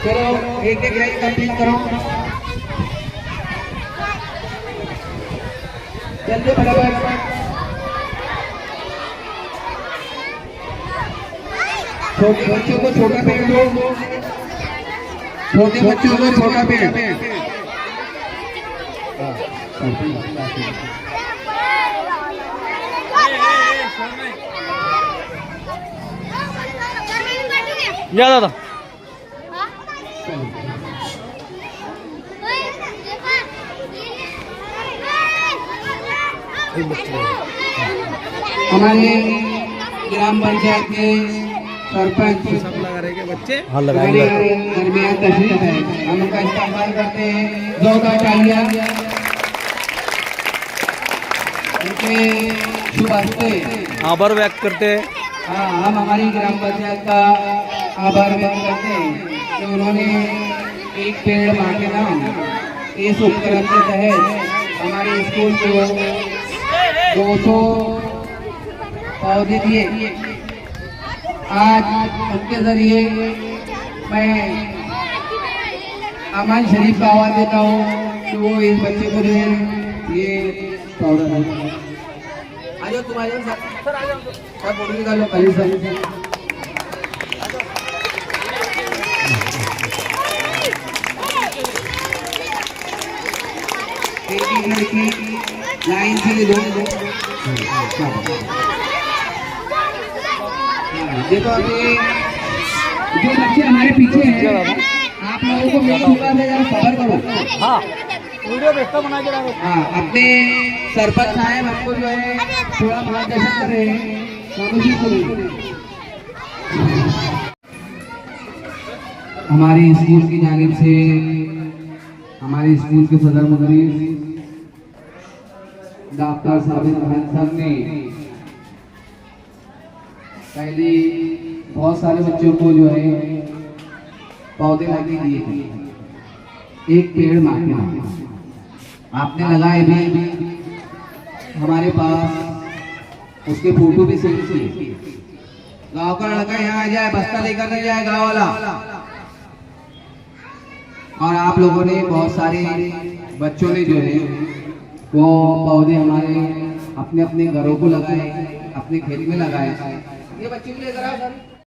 चलो एक एक लाइन कंप्लीट करो, जल्दी फटाफट। छोटे बच्चों को छोटा पेड़ दो, छोटे बच्चों को छोटा पेड़। जा दादा हमारे ग्राम पंचायत के सरपंच सब लगा रहे बच्चे हमारे दरमियान तशरीफ है, हम उनका इस्तेमाल करते हैं। जोरदार तालियां उनके शुभ हस्ते आभार व्यक्त करते हैं। हाँ, हम हमारी ग्राम पंचायत का आभार व्यक्त करते हैं कि उन्होंने एक पेड़ मां के नाम इस उपक्रम के तहत हमारे स्कूल को 200 पौधे दिए। आज उनके जरिए मैं अमन शरीफ का आवाज देता हूँ कि वो इस बच्चे को जो है ये पौधा है। आ जाओ तुम, आ जाओ सर, आ जाओ सर, फोटो निकालो कल सर। एक लड़की लाइन से दो। देखो अभी जो बच्चे हमारे पीछे हैं, आप लोगों को मेरी दुकान से जरा खबर करो। हाँ वीडियो बेस्ता बना के रखो। हाँ, अपने सरपंच साहब हमको जो है थोड़ा मार्गदर्शन कर रहे हैं। हमारे स्कूल की जानिब से हमारे स्कूल के सदर मुदरीस डॉक्टर साबिर अहमद सर ने पहले बहुत सारे बच्चों को जो है पौधे लगे दिए थे, एक पेड़ मां के नाम आपने लगाए भी। हमारे पास उसके फोटो भी सेंड किए। गांव का लड़का यहाँ आ जाए, बस्ता लेकर नहीं जाए गांव वाला। और आप लोगों ने बहुत सारे बच्चों ने जो है वो पौधे हमारे अपने अपने घरों को लगाए, अपने खेत में लगाए। ये बच्चे को लेकर आओ सर।